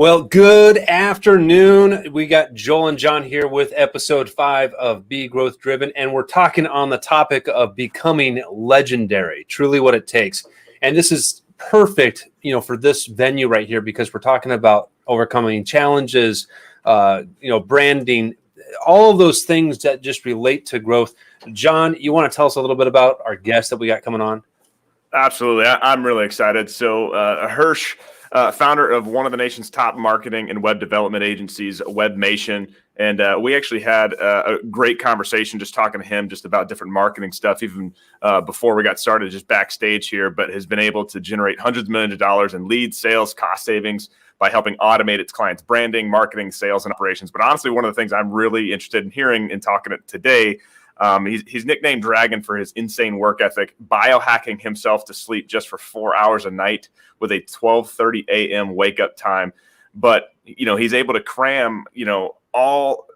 Well, good afternoon. We got Joel and John here with episode 5 of Be Growth Driven, and we're talking on the topic of becoming legendary, truly what it takes. And this is perfect, for this venue right here, because we're talking about overcoming challenges, branding, all of those things that just relate to growth. John, you want to tell us a little bit about our guest that we got coming on? Absolutely. I'm really excited. So Hersh, founder of one of the nation's top marketing and web development agencies, Webmation. And we actually had a great conversation just talking to him just about different marketing stuff, even before we got started, just backstage here, but has been able to generate hundreds of millions of dollars in leads, sales, cost savings by helping automate its clients' branding, marketing, sales, and operations. But honestly, one of the things I'm really interested in hearing and talking today, he's nicknamed Dragon for his insane work ethic, biohacking himself to sleep just for 4 hours a night with a 12:30 a.m. wake up time. But, he's able to cram, all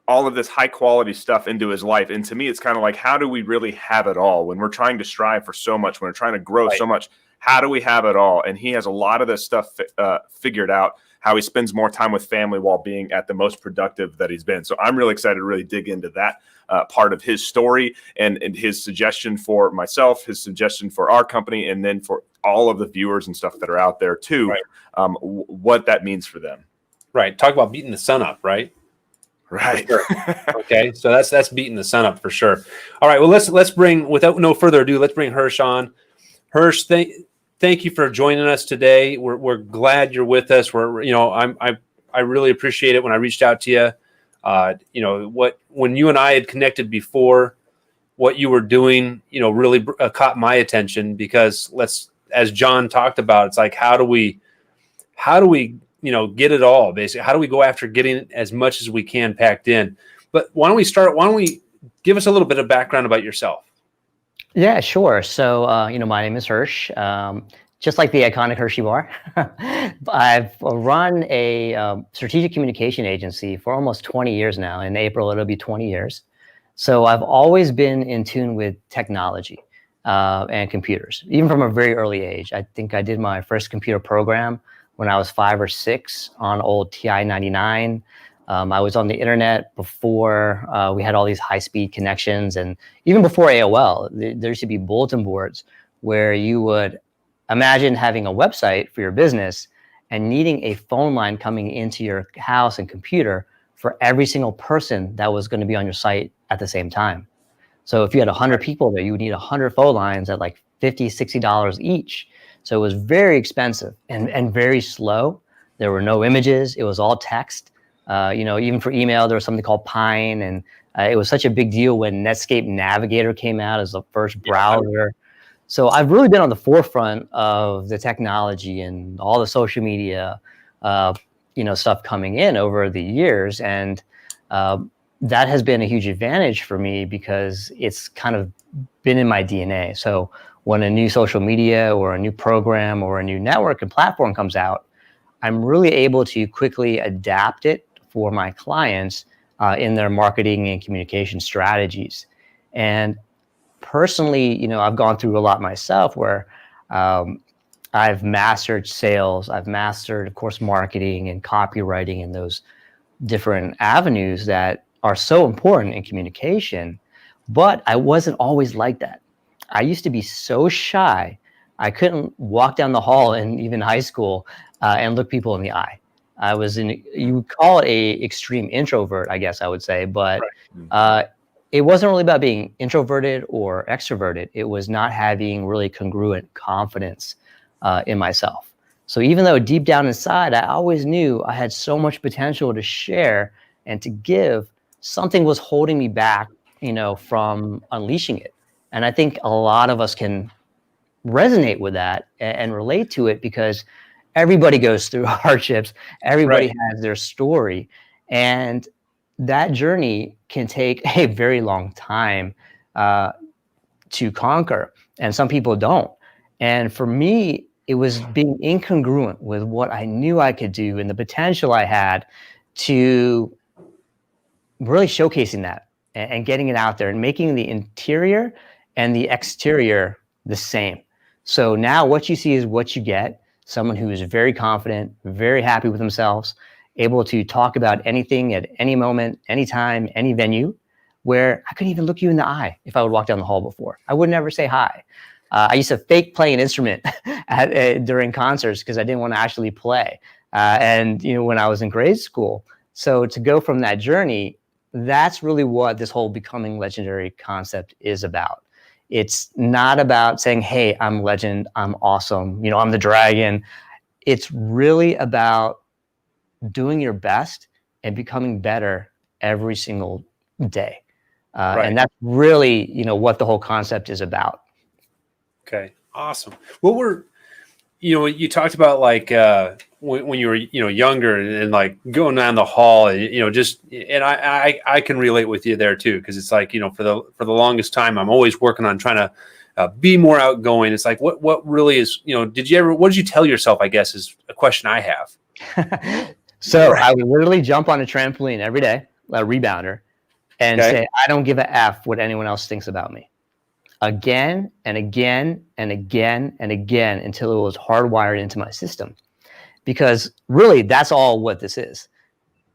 of this high quality stuff into his life. And to me, it's kind of like, how do we really have it all when we're trying to strive for so much, when we're trying to grow so much? How do we have it all? And he has a lot of this stuff figured out, how he spends more time with family while being at the most productive that he's been. So I'm really excited to really dig into that part of his story and his suggestion for myself, his suggestion for our company, and then for all of the viewers and stuff that are out there too, what that means for them. Right. Talk about beating the sun up, right? Right. Sure. Okay. So that's beating the sun up for sure. All right. Well, let's bring, without no further ado, let's bring Hersh on. Hersh, thank you for joining us today. We're glad you're with us. I really appreciate it when I reached out to you. When you and I had connected before, what you were doing, really caught my attention, because as John talked about, it's like, how do we get it all, basically? How do we go after getting as much as we can packed in? But why don't we give us a little bit of background about yourself? Yeah, sure. So, my name is Hersh, just like the iconic Hershey bar. I've run a strategic communication agency for almost 20 years now. In April, it'll be 20 years. So I've always been in tune with technology and computers, even from a very early age. I think I did my first computer program when I was 5 or 6 on old TI-99. I was on the internet before we had all these high-speed connections, and even before AOL, there used to be bulletin boards where you would imagine having a website for your business and needing a phone line coming into your house and computer for every single person that was going to be on your site at the same time. So if you had 100 people there, you would need 100 phone lines at like $50, $60 each. So it was very expensive and very slow. There were no images. It was all text. Even for email, there was something called Pine, and it was such a big deal when Netscape Navigator came out as the first browser. So I've really been on the forefront of the technology and all the social media, stuff coming in over the years, and that has been a huge advantage for me because it's kind of been in my DNA. So when a new social media or a new program or a new network and platform comes out, I'm really able to quickly adapt it for my clients in their marketing and communication strategies. And personally, I've gone through a lot myself where I've mastered sales, I've mastered, of course, marketing and copywriting and those different avenues that are so important in communication. But I wasn't always like that. I used to be so shy. I couldn't walk down the hall in even high school and look people in the eye. I was you would call it a extreme introvert, I guess I would say, but it wasn't really about being introverted or extroverted. It was not having really congruent confidence in myself. So even though deep down inside, I always knew I had so much potential to share and to give, something was holding me back, from unleashing it. And I think a lot of us can resonate with that and relate to it, because everybody goes through hardships. Everybody has their story. And that journey can take a very long time to conquer. And some people don't. And for me, it was being incongruent with what I knew I could do and the potential I had to really showcasing that and getting it out there and making the interior and the exterior the same. So now what you see is what you get. someone who is very confident, very happy with themselves, able to talk about anything at any moment, anytime, any venue, where I couldn't even look you in the eye if I would walk down the hall before. I would never say hi. I used to fake play an instrument during concerts because I didn't want to actually play. And when I was in grade school, so to go from that journey, that's really what this whole becoming legendary concept is about. It's not about saying, hey, I'm legend, I'm awesome, I'm the dragon. It's really about doing your best and becoming better every single day. And that's really, what the whole concept is about. Okay, awesome. Well, you talked about like when you were younger and like going down the hall, and I can relate with you there too, because it's like for the longest time I'm always working on trying to be more outgoing. It's like what really is what did you tell yourself, I guess, is a question I have. So I would literally jump on a trampoline every day, a rebounder, and say, I don't give a F what anyone else thinks about me. Again and again and again and again until it was hardwired into my system. Because really, that's all what this is.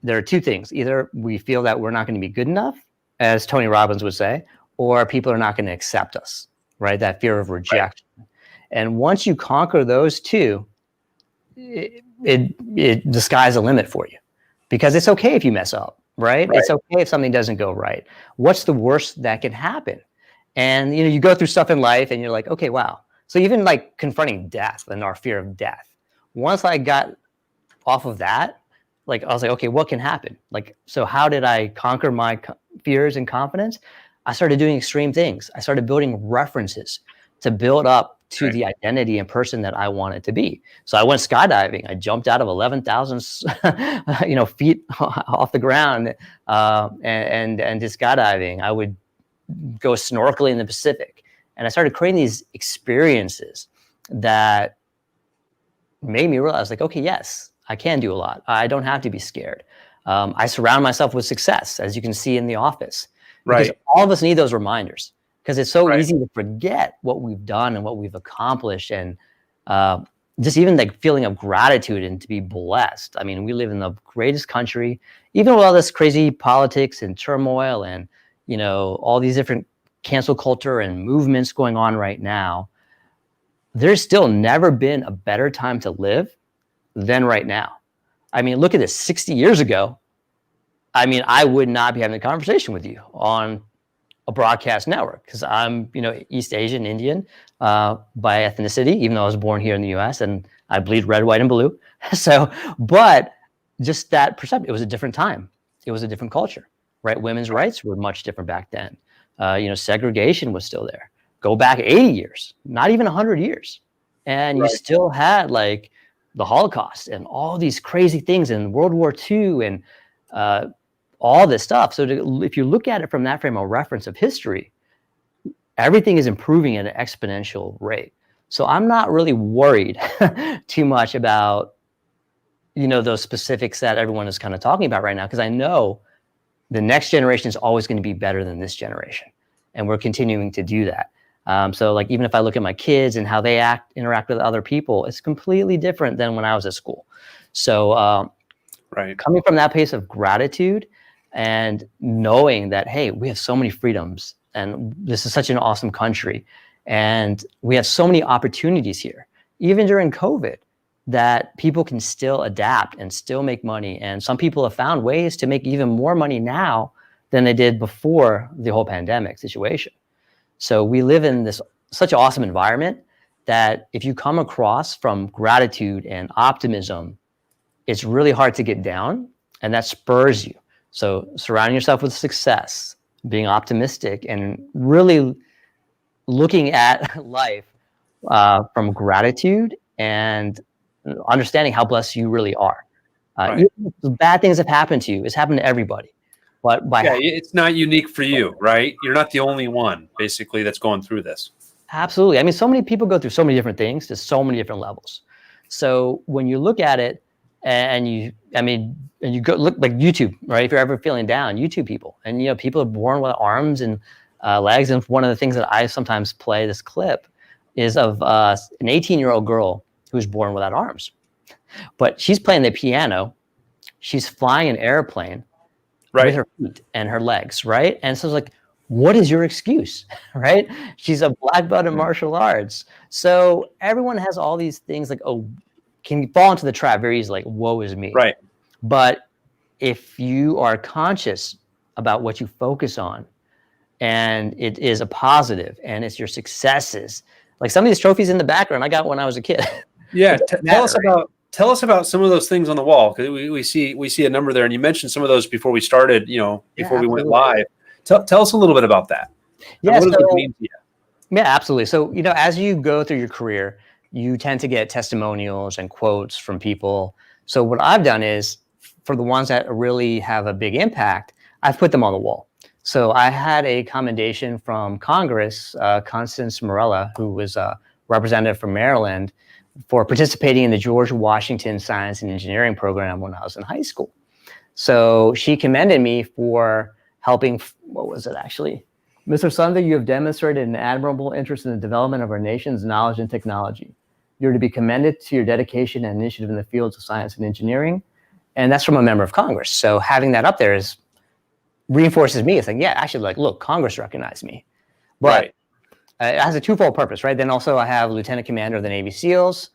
There are two things. Either we feel that we're not going to be good enough, as Tony Robbins would say, or people are not going to accept us, right? That fear of rejection. Right. And once you conquer those two, the sky's the limit for you. Because it's okay if you mess up, right? It's okay if something doesn't go right. What's the worst that can happen? And you go through stuff in life and you're like, okay, wow. So even like confronting death and our fear of death, once I got off of that, like I was like, okay, what can happen? Like, so how did I conquer my fears and confidence? I started doing extreme things. I started building references to build up to the identity and person that I wanted to be. So I went skydiving. I jumped out of 11,000 feet off the ground and did skydiving. I would go snorkeling in the Pacific. And I started creating these experiences that made me realize, like, okay, yes, I can do a lot. I don't have to be scared. I surround myself with success, as you can see in The Office. Because all of us need those reminders, because it's so easy to forget what we've done and what we've accomplished, and just even like feeling of gratitude and to be blessed. I mean, we live in the greatest country, even with all this crazy politics and turmoil and all these different cancel culture and movements going on right now. There's still never been a better time to live than right now. I mean, look at this. 60 years ago, I mean, I would not be having a conversation with you on a broadcast network because I'm, East Asian, Indian by ethnicity, even though I was born here in the US and I bleed red, white, and blue. So, but just that perception, it was a different time. It was a different culture. Right, women's rights were much different back then. Segregation was still there. Go back 80 years, not even 100 years, and you still had like the Holocaust and all these crazy things, and World War II, and all this stuff. So if you look at it from that frame of reference of history, everything is improving at an exponential rate. So I'm not really worried too much about those specifics that everyone is kind of talking about right now, because I know the next generation is always going to be better than this generation. And we're continuing to do that. So like, even if I look at my kids and how they interact with other people, it's completely different than when I was at school. So coming from that place of gratitude and knowing that, hey, we have so many freedoms and this is such an awesome country. And we have so many opportunities here, even during COVID, that people can still adapt and still make money. And some people have found ways to make even more money now than they did before the whole pandemic situation. So we live in such an awesome environment that if you come across from gratitude and optimism, it's really hard to get down, and that spurs you. So surrounding yourself with success, being optimistic, and really looking at life from gratitude and understanding how blessed you really are. Even if bad things have happened to you, it's happened to everybody. But it's not unique for you, right? You're not the only one, basically, that's going through this. Absolutely. I mean, so many people go through so many different things to so many different levels. So when you look at it and you go look like YouTube, right? If you're ever feeling down, YouTube people, and people are born with arms and legs. And one of the things that I sometimes play this clip is of an 18-year-old girl who was born without arms. But she's playing the piano. She's flying an airplane with her feet and her legs, right? And so it's like, what is your excuse, right? She's a black belt in martial arts. So everyone has all these things like, oh, can fall into the trap very easily, like, woe is me. Right. But if you are conscious about what you focus on, and it is a positive, and it's your successes, like some of these trophies in the background, I got when I was a kid. Yeah. Tell us about some of those things on the wall, because we see a number there, and you mentioned some of those before we started. Before we went live. Tell us a little bit about that. Yeah. What does it mean to you? Yeah, absolutely. So as you go through your career, you tend to get testimonials and quotes from people. So what I've done is, for the ones that really have a big impact, I've put them on the wall. So I had a commendation from Congress, Constance Morella, who was a representative from Maryland, for participating in the George Washington Science and Engineering program when I was in high school. So she commended me for helping, what was it actually? Mr. Sandhoo, you have demonstrated an admirable interest in the development of our nation's knowledge and technology. You're to be commended to your dedication and initiative in the fields of science and engineering. And that's from a member of Congress. So having that up there reinforces me. It's like, yeah, actually, like, look, Congress recognized me. But it has a twofold purpose, right? Then also I have Lieutenant Commander of the Navy SEALs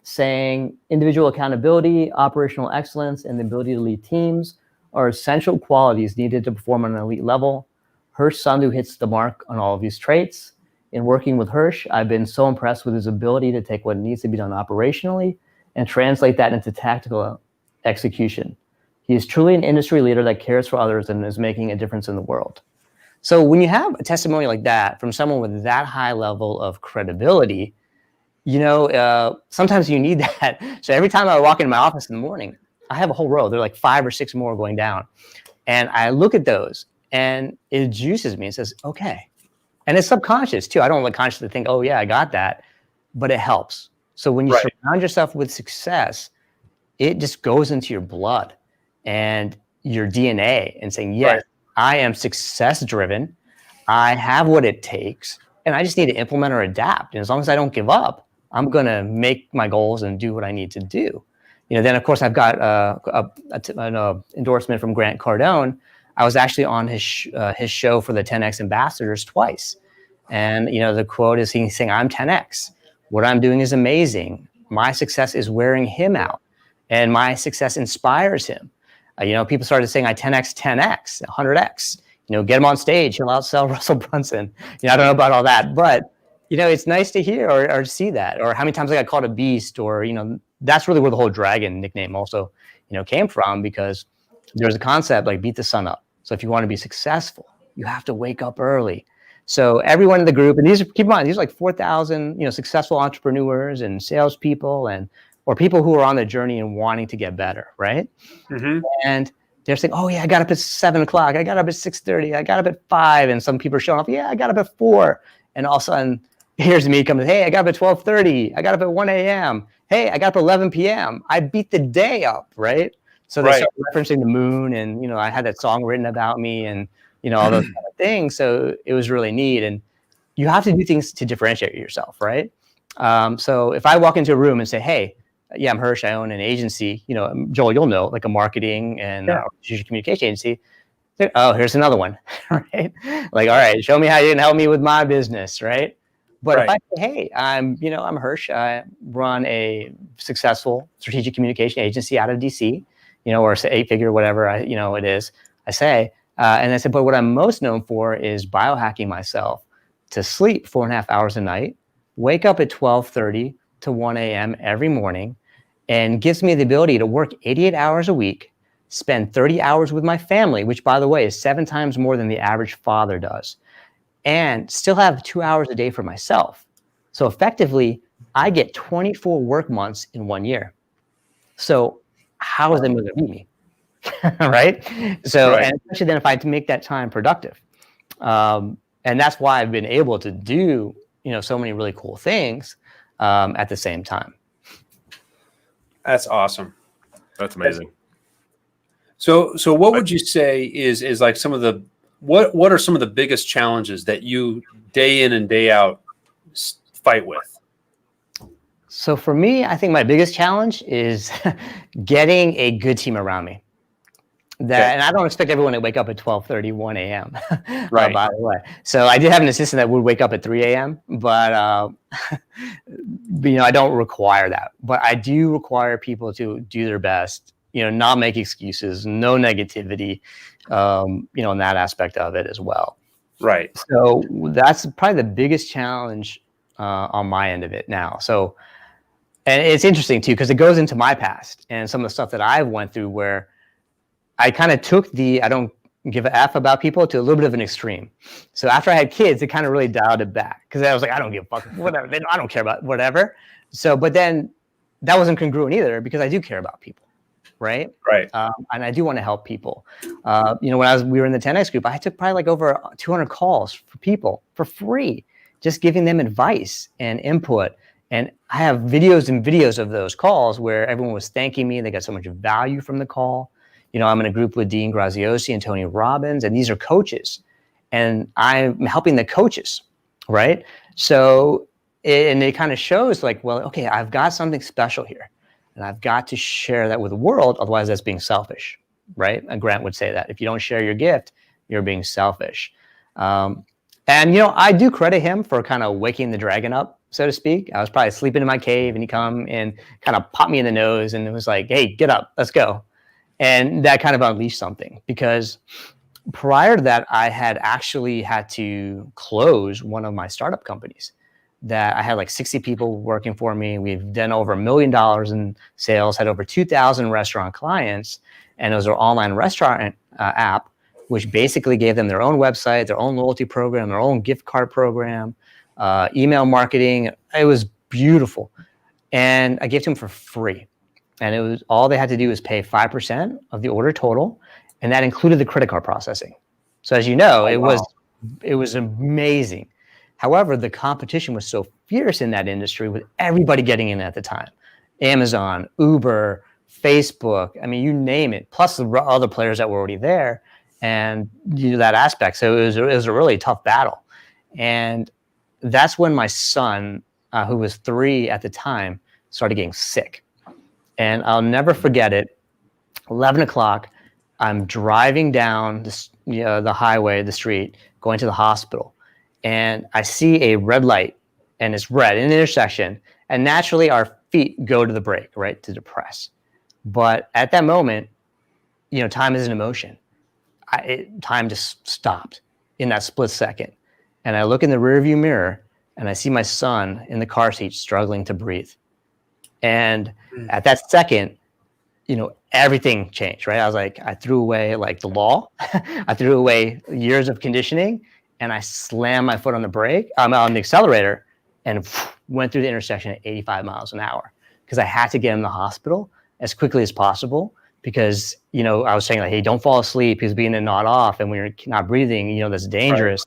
saying individual accountability, operational excellence, and the ability to lead teams are essential qualities needed to perform on an elite level. Hersh Sandhoo hits the mark on all of these traits. In working with Hersh, I've been so impressed with his ability to take what needs to be done operationally and translate that into tactical execution. He is truly an industry leader that cares for others and is making a difference in the world. So when you have a testimony like that from someone with that high level of credibility, sometimes you need that. So every time I walk into my office in the morning, I have a whole row. There are like 5 or 6 more going down. And I look at those and it juices me and says, okay. And it's subconscious too. I don't like consciously think, oh yeah, I got that, but it helps. So when you surround yourself with success, it just goes into your blood and your DNA and saying, yes, I am success driven. I have what it takes and I just need to implement or adapt. And as long as I don't give up, I'm going to make my goals and do what I need to do. Then of course I've got an endorsement from Grant Cardone. I was actually on his show for the 10X ambassadors twice. And, the quote is he's saying, I'm 10X. What I'm doing is amazing. My success is wearing him out and my success inspires him. People started saying I 10X, 10X, 100X, get him on stage. He'll outsell Russell Brunson. I don't know about all that, but, it's nice to hear or see that, or how many times I got called a beast, or, that's really where the whole dragon nickname also, came from, because there's a concept like beat the sun up. So if you want to be successful, you have to wake up early. So everyone in the group, and keep in mind, these are like 4,000, successful entrepreneurs and salespeople or people who are on the journey and wanting to get better, right? Mm-hmm. And they're saying, oh yeah, I got up at 7 o'clock. I got up at 6:30. I got up at 5. And some people are showing up, yeah, I got up at 4. And all of a sudden, here's me coming, hey, I got up at 12:30. I got up at 1 a.m. Hey, I got up at 11 p.m. I beat the day up, right? So they start referencing the moon, and I had that song written about me, and all those kind of things. So it was really neat, and you have to do things to differentiate yourself, right? So if I walk into a room and say, "Hey, yeah, I'm Hersh. I own an agency," Joel, you'll know, like a marketing and strategic communication agency. Oh, here's another one, right? Like, all right, show me how you can help me with my business, right? But if I say, hey, I'm Hersh. I run a successful strategic communication agency out of DC, or say 8-figure, whatever it is. I say, and I said, but what I'm most known for is biohacking myself to sleep 4.5 hours a night, wake up at 12:30 to 1 a.m. every morning, and gives me the ability to work 88 hours a week, spend 30 hours with my family, which, by the way, is 7 times more than the average father does, and still have 2 hours a day for myself. So effectively, I get 24 work months in 1 year. So how is that going to beat me? Right? So, and especially then if I make that time productive. And that's why I've been able to do, so many really cool things at the same time. That's awesome. That's amazing. So what would you say is like some of the, what are some of the biggest challenges that you day in and day out fight with? So for me, I think my biggest challenge is getting a good team around me. And I don't expect everyone to wake up at 12:30, 1 a.m. Right. By the way. So I did have an assistant that would wake up at 3 a.m., but I don't require that. But I do require people to do their best, not make excuses, no negativity, in that aspect of it as well. Right. So that's probably the biggest challenge on my end of it now. So, and it's interesting too, because it goes into my past and some of the stuff that I've went through where I kind of took I don't give a F about people to a little bit of an extreme. So after I had kids, it kind of really dialed it back because I was like, I don't give a fuck, whatever. I don't care about whatever. So, but then that wasn't congruent either because I do care about people, right? Right. And I do want to help people. When we were in the 10X group, I took probably like over 200 calls for people for free, just giving them advice and input. And I have videos and videos of those calls where everyone was thanking me. They got so much value from the call. I'm in a group with Dean Graziosi and Tony Robbins, and these are coaches. And I'm helping the coaches, right? So, it kind of shows like, well, okay, I've got something special here. And I've got to share that with the world. Otherwise, that's being selfish, right? And Grant would say that. If you don't share your gift, you're being selfish. And I do credit him for kind of waking the dragon up, so to speak. I was probably sleeping in my cave, and he come and kind of popped me in the nose, and it was like, hey, get up, let's go. And that kind of unleashed something because prior to that, I had actually had to close one of my startup companies that I had like 60 people working for me. We've done over $1 million in sales, had over 2,000 restaurant clients. And it was our online restaurant app, which basically gave them their own website, their own loyalty program, their own gift card program, email marketing. It was beautiful. And I gave it to them for free. And it was all they had to do was pay 5% of the order total, and that included the credit card processing. So as you know, it was amazing. However, the competition was so fierce in that industry with everybody getting in at the time. Amazon, Uber, Facebook, I mean, you name it, plus the other players that were already there and that aspect. So it was a really tough battle. And that's when my son, who was 3 at the time, started getting sick. And I'll never forget it. 11 o'clock, I'm driving down the highway, the street, going to the hospital. And I see a red light, and it's red in an intersection. And naturally, our feet go to the brake, right, to depress. But at that moment, time is an emotion. Time just stopped in that split second. And I look in the rearview mirror, and I see my son in the car seat struggling to breathe. And at that second, everything changed, right? I was like, I threw away like the law. I threw away years of conditioning, and I slammed my foot on the brake, on the accelerator, and went through the intersection at 85 miles an hour because I had to get him to the hospital as quickly as possible because, I was saying like, hey, don't fall asleep. He's being a nod off, and when you're not breathing, that's dangerous.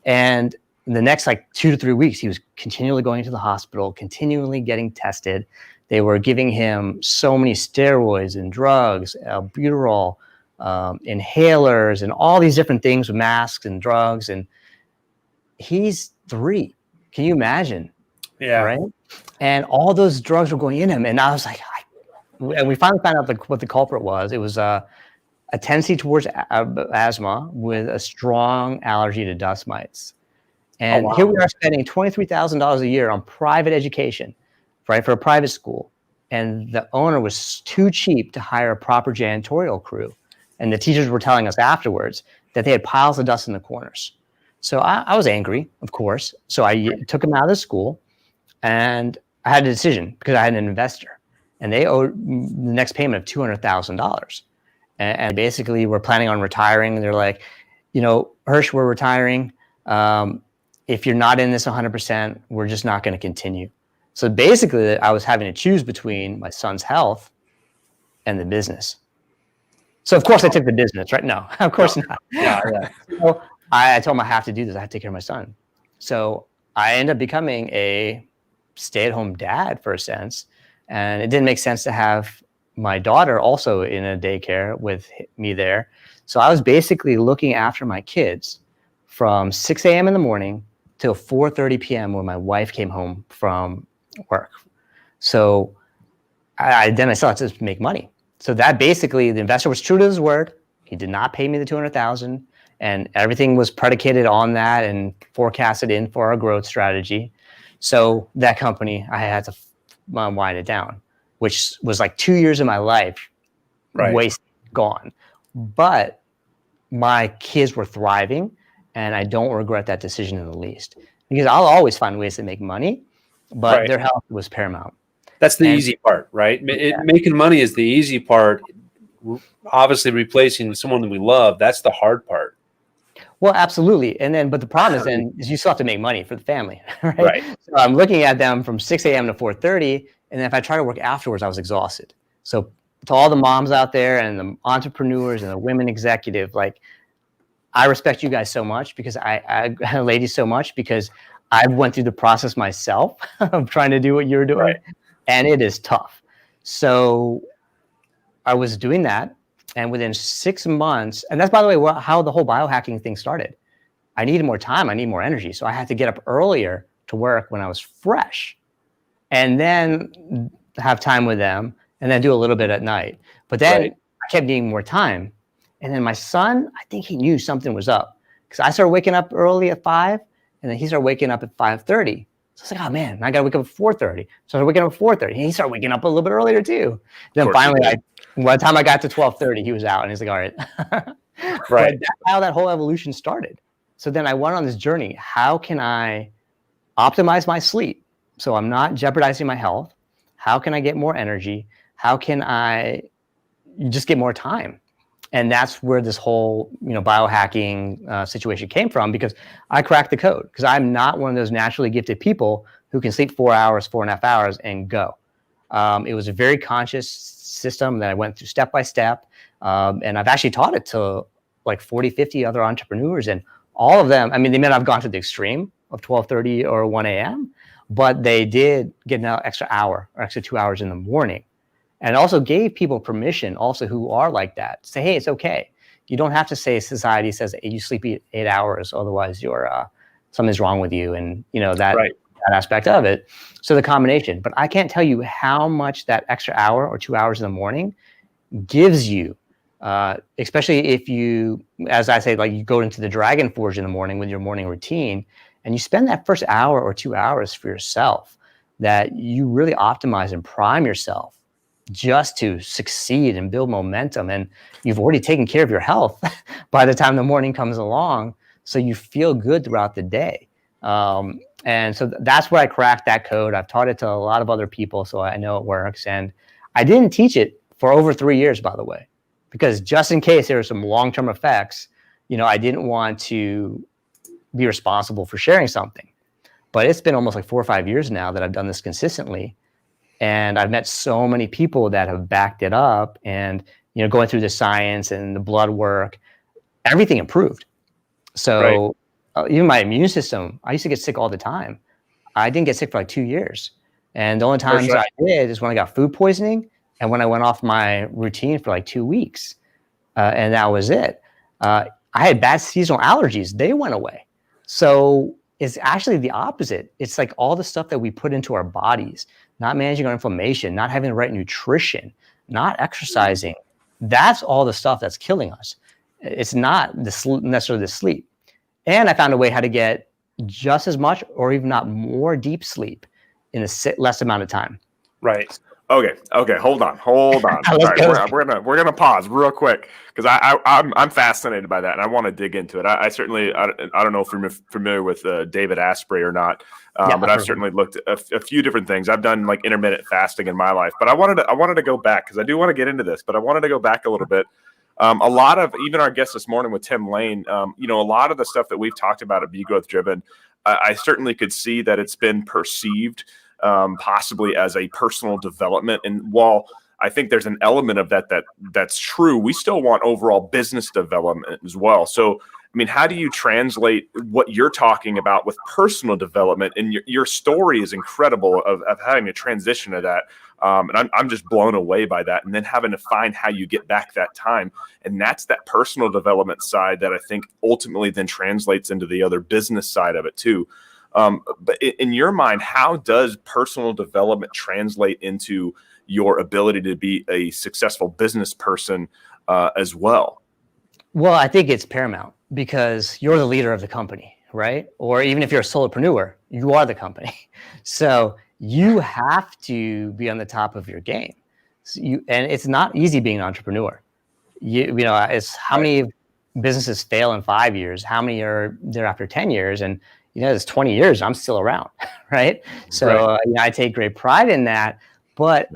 Right. And the next like 2 to 3 weeks, he was continually going to the hospital, continually getting tested. They were giving him so many steroids and drugs, albuterol, inhalers, and all these different things with masks and drugs. And he's 3. Can you imagine? Yeah. Right. And all those drugs were going in him. And I was like, and we finally found out what the culprit was. It was a tendency towards asthma with a strong allergy to dust mites. And here we are spending $23,000 a year on private education, right, for a private school. And the owner was too cheap to hire a proper janitorial crew. And the teachers were telling us afterwards that they had piles of dust in the corners. So I was angry, of course. So I took him out of the school, and I had a decision because I had an investor. And they owed the next payment of $200,000. And basically we're planning on retiring. And they're like, Hersh, we're retiring. If you're not in this 100%, we're just not going to continue. So basically, I was having to choose between my son's health and the business. So of course I took the business, right? No, of course not. Yeah. So I told him I have to do this. I have to take care of my son. So I ended up becoming a stay-at-home dad for a sense. And it didn't make sense to have my daughter also in a daycare with me there. So I was basically looking after my kids from 6 a.m. in the morning till 4:30 p.m. when my wife came home from work. So then I still had to make money. So that basically, the investor was true to his word. He did not pay me the $200,000, and everything was predicated on that and forecasted in for our growth strategy. So that company, I had to wind it down, which was like 2 years of my life wasted, gone. But my kids were thriving, and I don't regret that decision in the least, because I'll always find ways to make money, but their health was paramount. That's the easy part, right? Making money is the easy part. Obviously, replacing someone that we love, that's the hard part. Well, absolutely. And then, but the problem is you still have to make money for the family, right? So I'm looking at them from 6 a.m. to 4:30, and then if I try to work afterwards, I was exhausted. So to all the moms out there and the entrepreneurs and the women executive, like, I respect you guys so much, because I ladies so much, because I went through the process myself of trying to do what you're doing, and it is tough. So I was doing that, and within 6 months, and that's, by the way, how the whole biohacking thing started. I needed more time. I need more energy. So I had to get up earlier to work when I was fresh, and then have time with them, and then do a little bit at night. But then I kept needing more time. And then my son, I think he knew something was up, because I started waking up early at 5, and then he started waking up at 5:30. So I was like, oh man, I got to wake up at 4:30. So I started waking up at 4:30, and he started waking up a little bit earlier too. Then finally, by the time I got to 12:30, he was out, and he's like, all right. That's how that whole evolution started. So then I went on this journey. How can I optimize my sleep so I'm not jeopardizing my health? How can I get more energy? How can I just get more time? And that's where this whole, biohacking situation came from, because I cracked the code, because I'm not one of those naturally gifted people who can sleep 4 hours, 4.5 hours and go. It was a very conscious system that I went through step by step. And I've actually taught it to like 40, 50 other entrepreneurs, and all of them, I mean, they may not have gone to the extreme of 12:30 or 1 a.m., but they did get an extra hour or extra 2 hours in the morning. And also gave people permission also who are like that, say, hey, it's okay. You don't have to say society says you sleep 8 hours, otherwise you're something's wrong with you, and that aspect of it. So the combination. But I can't tell you how much that extra hour or 2 hours in the morning gives you, especially if you, as I say, like, you go into the Dragon Forge in the morning with your morning routine, and you spend that first hour or 2 hours for yourself, that you really optimize and prime yourself just to succeed and build momentum. And you've already taken care of your health by the time the morning comes along, so you feel good throughout the day. And so that's where I cracked that code. I've taught it to a lot of other people, so I know it works. And I didn't teach it for over 3 years, by the way, because just in case there were some long-term effects, I didn't want to be responsible for sharing something. But it's been almost like 4 or 5 years now that I've done this consistently. And I've met so many people that have backed it up, and, going through the science and the blood work, everything improved. So even my immune system, I used to get sick all the time. I didn't get sick for like 2 years. And the only times I did is when I got food poisoning and when I went off my routine for like 2 weeks. And that was it. I had bad seasonal allergies. They went away. So it's actually the opposite. It's like all the stuff that we put into our bodies, not managing our inflammation, not having the right nutrition, not exercising. That's all the stuff that's killing us. It's not necessarily the sleep. And I found a way how to get just as much or even not more deep sleep in a less amount of time. Right. Okay. Hold on. All right, we're gonna pause real quick, because I'm fascinated by that, and I want to dig into it. I certainly I don't know if you're familiar with David Asprey or not, but I've certainly looked at a few different things. I've done like intermittent fasting in my life, but I wanted to go back, because I do want to get into this, but I wanted to go back a little bit. A lot of, even our guest this morning with Tim Lane, a lot of the stuff that we've talked about at Be Growth Driven, I certainly could see that it's been perceived possibly as a personal development. And while I think there's an element of that's true, we still want overall business development as well. So, I mean, how do you translate what you're talking about with personal development? And your story is incredible of having to transition to that. And I'm just blown away by that. And then having to find how you get back that time. And that's that personal development side that I think ultimately then translates into the other business side of it too. But in your mind, how does personal development translate into your ability to be a successful business person as well? Well, I think it's paramount because you're the leader of the company, right? Or even if you're a solopreneur, you are the company. So you have to be on the top of your game. And it's not easy being an entrepreneur. You know, it's how many businesses fail in 5 years, how many are there after 10 years, and you know, it's 20 years, I'm still around, right? So you know, I take great pride in that, but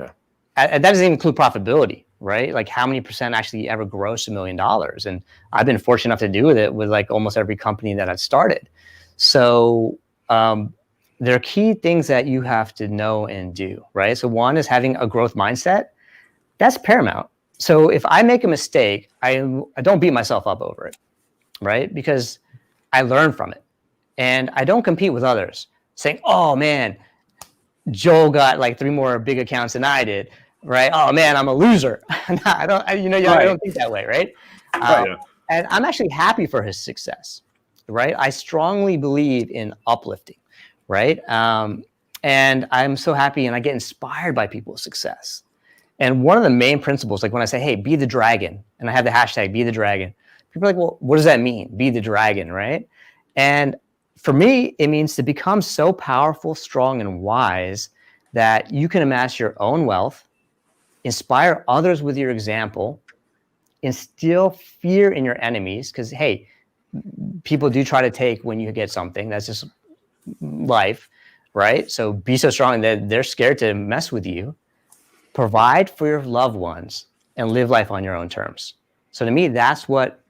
that doesn't even include profitability, right? Like how many percent actually ever gross $1 million? And I've been fortunate enough to do with it with like almost every company that I've started. So there are key things that you have to know and do, right? So one is having a growth mindset. That's paramount. So if I make a mistake, I don't beat myself up over it, right? Because I learn from it. And I don't compete with others saying, oh man, Joel got like 3 more big accounts than I did, right? Oh man, I'm a loser. I don't think that way, right? And I'm actually happy for his success, right? I strongly believe in uplifting, right? And I'm so happy and I get inspired by people's success. And one of the main principles, like when I say, hey, be the dragon, and I have the hashtag be the dragon, people are like, well, what does that mean? Be the dragon, right? And for me, it means to become so powerful, strong, and wise that you can amass your own wealth, inspire others with your example, instill fear in your enemies, because, hey, people do try to take when you get something. That's just life, right? So be so strong that they're scared to mess with you. Provide for your loved ones and live life on your own terms. So to me, that's what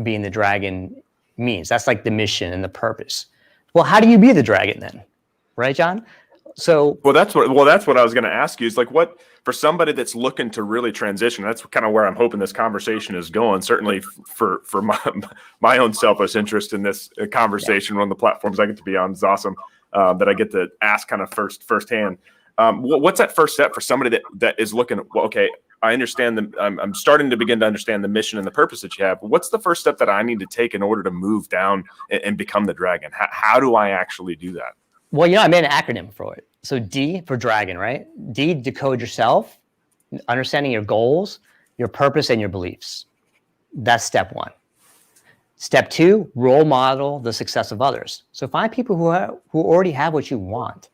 being the dragon means. That's like the mission and the purpose. Well, how do you be the dragon then? Right, John? So that's what I was going to ask you is like, what for somebody that's looking to really transition, that's kind of where I'm hoping this conversation is going. Certainly for my own selfish interest in this conversation, one of the platforms I get to be on is awesome, that I get to ask kind of firsthand. What's that first step for somebody that is looking, well, okay, I understand I'm starting to begin to understand the mission and the purpose that you have. What's the first step that I need to take in order to move down and become the dragon? How do I actually do that? Well, you know, I made an acronym for it. So D for dragon, right? D, decode yourself, understanding your goals, your purpose, and your beliefs. That's step 1. Step 2, role model the success of others. So find people who already have what you want.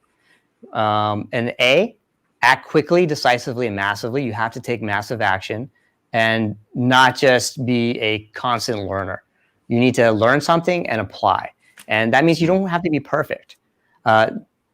And A, act quickly, decisively, and massively. You have to take massive action and not just be a constant learner. You need to learn something and apply. And that means you don't have to be perfect.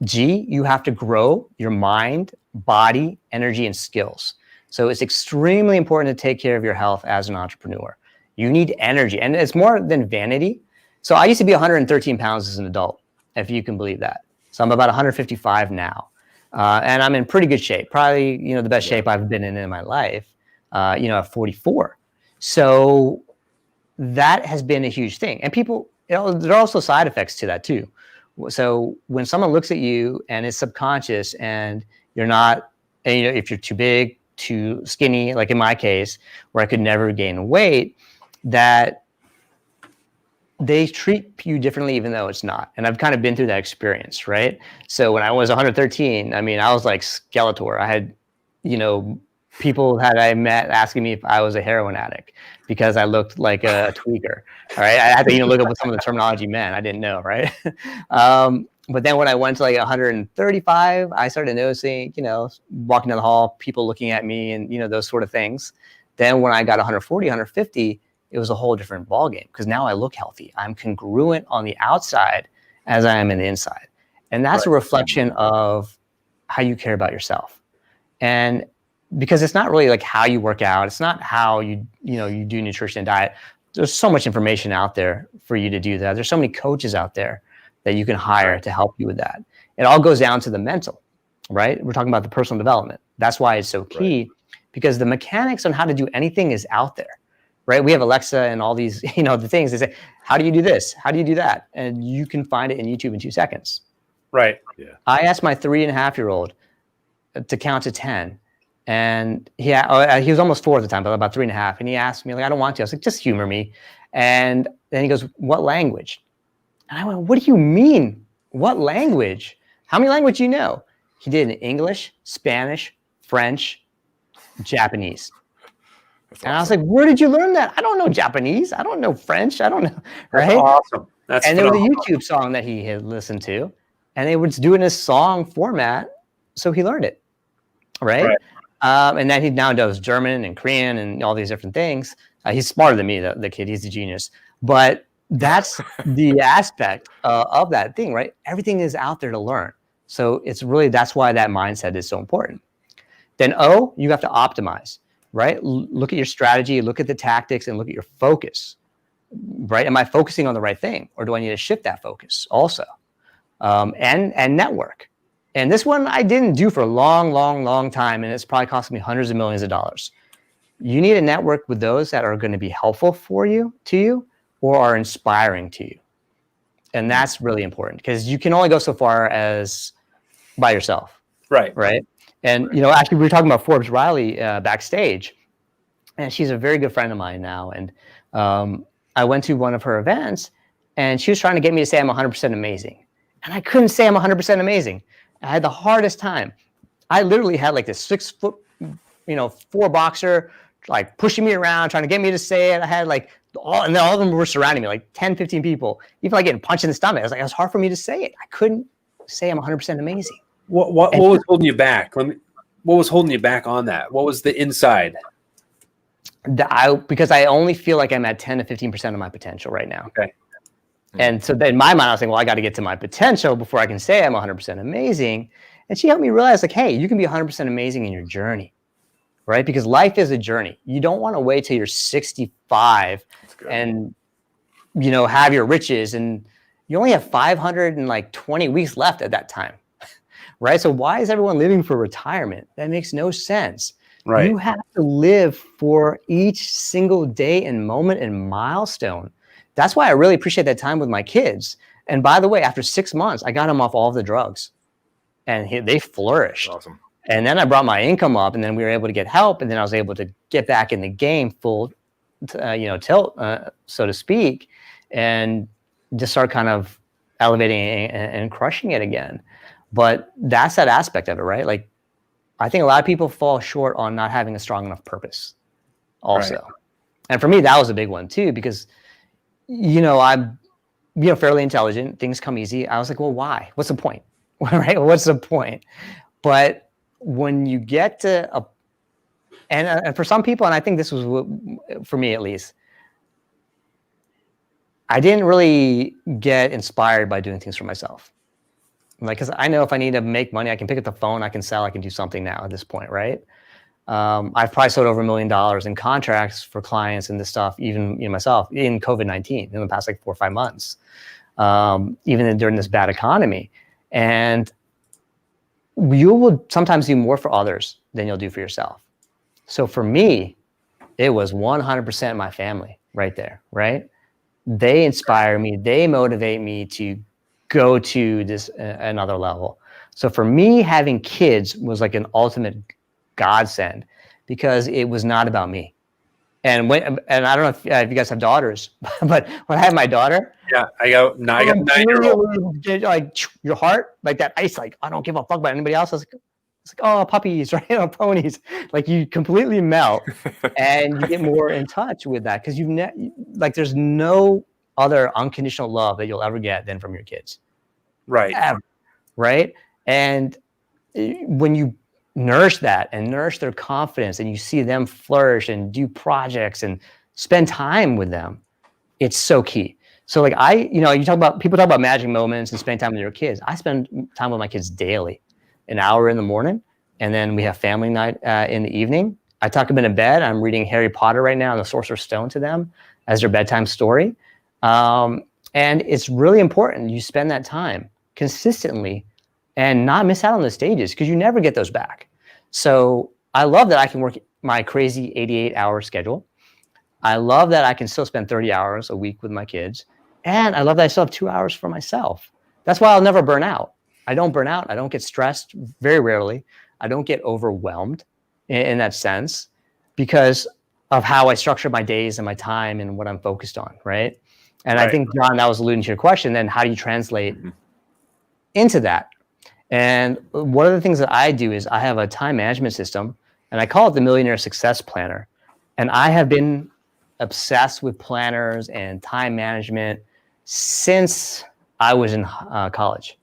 G, you have to grow your mind, body, energy, and skills. So it's extremely important to take care of your health as an entrepreneur. You need energy, and it's more than vanity. So I used to be 113 pounds as an adult, if you can believe that. So I'm about 155 now. And I'm in pretty good shape, probably, you know, the best shape I've been in my life, you know, at 44. So that has been a huge thing. And people, you know, there are also side effects to that too. So when someone looks at you and it's subconscious and you're not, and, you know, if you're too big, too skinny, like in my case, where I could never gain weight, that they treat you differently, even though it's not. And I've kind of been through that experience, right? So when I was 113, I mean, I was like Skeletor. I had, you know, people that I met asking me if I was a heroin addict because I looked like a tweaker. All right. I had to, you know, look up what some of the terminology meant. I didn't know. Right. But then when I went to like 135, I started noticing, you know, walking down the hall, people looking at me and, you know, those sort of things. Then when I got 140, 150, it was a whole different ballgame because now I look healthy. I'm congruent on the outside as I am in the inside. And that's a reflection of how you care about yourself. And because it's not really like how you work out. It's not how you do nutrition and diet. There's so much information out there for you to do that. There's so many coaches out there that you can hire to help you with that. It all goes down to the mental, right? We're talking about the personal development. That's why it's so key because the mechanics on how to do anything is out there. Right? We have Alexa and all these, you know, the things they say, how do you do this? How do you do that? And you can find it in YouTube in 2 seconds. Right. Yeah. I asked my 3.5-year-old to count to 10 and he was almost 4 at the time, but about 3.5. And he asked me, like, I don't want to. I was like, just humor me. And then he goes, what language? And I went, what do you mean? What language? How many languages do you know? He did in English, Spanish, French, Japanese. That's And I was awesome. like, where did you learn that? I don't know Japanese. I don't know French. I don't know. That's Right. awesome. That's And there was a phenomenal. YouTube song that he had listened to, and they would do it in a song format. So he learned it. Right. And then he now does German and Korean and all these different things. He's smarter than me, the kid. He's a genius. But that's the aspect of that thing, right? Everything is out there to learn. So it's really, that's why that mindset is so important. Then O, you have to optimize, right? Look at your strategy, look at the tactics, and look at your focus, right? Am I focusing on the right thing, or do I need to shift that focus also? And network. And this one I didn't do for a long time, and it's probably cost me hundreds of millions of dollars. You need to network with those that are going to be helpful to you, or are inspiring to you. And that's really important, because you can only go so far as by yourself. Right. And, actually, we were talking about Forbes Riley backstage, and she's a very good friend of mine now. And I went to one of her events, and she was trying to get me to say I'm 100% amazing. And I couldn't say I'm 100% amazing. I had the hardest time. I literally had like this 6 foot, 4 boxer, like pushing me around, trying to get me to say it. I had like all of them were surrounding me, like 10, 15 people, even like getting punched in the stomach. It was hard for me to say it. I couldn't say I'm 100% amazing. What was holding you back? What was holding you back on that? What was the inside? Because I only feel like I'm at 10 to 15% of my potential right now. Okay. And so in my mind, I was thinking, well, I got to get to my potential before I can say I'm 100% amazing. And she helped me realize, like, hey, you can be 100% amazing in your journey, right? Because life is a journey. You don't want to wait till you're 65 and, have your riches, and you only have 520 weeks left at that time, right? So why is everyone living for retirement? That makes no sense. Right. You have to live for each single day and moment and milestone. That's why I really appreciate that time with my kids. And by the way, after 6 months, I got them off all of the drugs, and they flourished. Awesome. And then I brought my income up, and then we were able to get help, and then I was able to get back in the game full, tilt, so to speak, and just start kind of elevating and crushing it again. But that's that aspect of it, right? Like, I think a lot of people fall short on not having a strong enough purpose also. Right. And for me, that was a big one too, because, I'm, fairly intelligent. Things come easy. I was like, well, why? What's the point? Right? What's the point? But when you get to and for some people, and I think this was for me at least, I didn't really get inspired by doing things for myself. Like, because I know if I need to make money, I can pick up the phone, I can sell, I can do something now at this point, right? I've probably sold over $1 million in contracts for clients and this stuff, even myself, in COVID-19 in the past like 4 or 5 months, even during this bad economy. And you will sometimes do more for others than you'll do for yourself. So for me, it was 100% my family right there, right? They inspire me, they motivate me to go to this another level. So for me, having kids was like an ultimate godsend, because it was not about me. And I don't know if you guys have daughters, but when I had my daughter, I got 9-year-old. Like your heart, like that ice, like I don't give a fuck about anybody else. It's like, oh, puppies, right? Ponies. Like you completely melt, and you get more in touch with that, because there's no other unconditional love that you'll ever get than from your kids. Right. Ever. Right. And when you nourish that and nourish their confidence, and you see them flourish and do projects and spend time with them, it's so key. So like people talk about magic moments and spend time with your kids. I spend time with my kids daily, an hour in the morning, and then we have family night in the evening. I tuck them into bed. I'm reading Harry Potter right now and the Sorcerer's Stone to them as their bedtime story. And it's really important you spend that time consistently and not miss out on the stages, because you never get those back. So I love that I can work my crazy 88-hour schedule. I love that I can still spend 30 hours a week with my kids. And I love that I still have 2 hours for myself. That's why I'll never burn out. I don't burn out. I don't get stressed, very rarely. I don't get overwhelmed in that sense, because of how I structure my days and my time and what I'm focused on, right? And I think, John, that was alluding to your question, then how do you translate into that. And one of the things that I do is I have a time management system, and I call it the Millionaire Success Planner. And I have been obsessed with planners and time management since I was in college.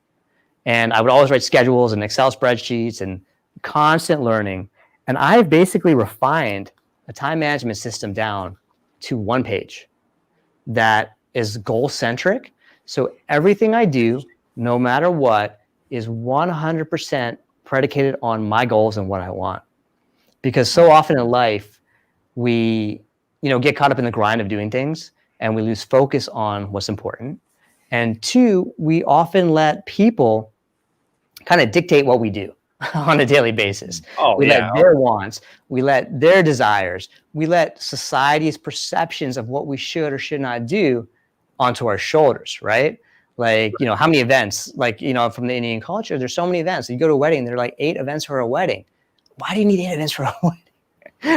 And I would always write schedules and Excel spreadsheets and constant learning. And I've basically refined a time management system down to one page that is goal-centric. So everything I do, no matter what, is 100% predicated on my goals and what I want. Because so often in life, we get caught up in the grind of doing things and we lose focus on what's important. And two, we often let people kind of dictate what we do on a daily basis. We let their wants, we let their desires, we let society's perceptions of what we should or should not do onto our shoulders, right? Like, how many events, like, from the Indian culture, there's so many events. You go to a wedding, there are like 8 events for a wedding. Why do you need 8 events for a wedding?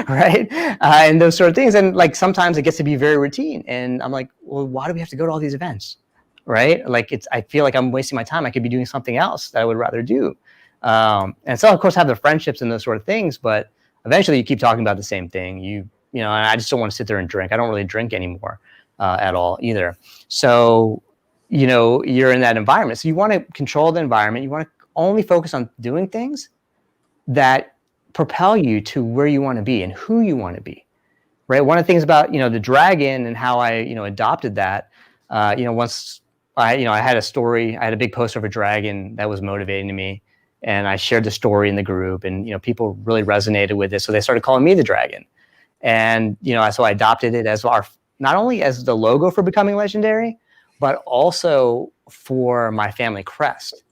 Right? And those sort of things. And like, sometimes it gets to be very routine. And I'm like, well, why do we have to go to all these events? Right? Like, I feel like I'm wasting my time. I could be doing something else that I would rather do. And so of course have the friendships and those sort of things, but eventually you keep talking about the same thing. And I just don't want to sit there and drink. I don't really drink anymore at all either. So, you're in that environment. So you want to control the environment. You want to only focus on doing things that propel you to where you want to be and who you want to be, right? One of the things about, the dragon and how I, adopted that, once I had a story, I had a big poster of a dragon that was motivating to me. And I shared the story in the group and, people really resonated with it. So they started calling me the dragon. And, so I adopted it as not only as the logo for Becoming Legendary, but also for my family crest.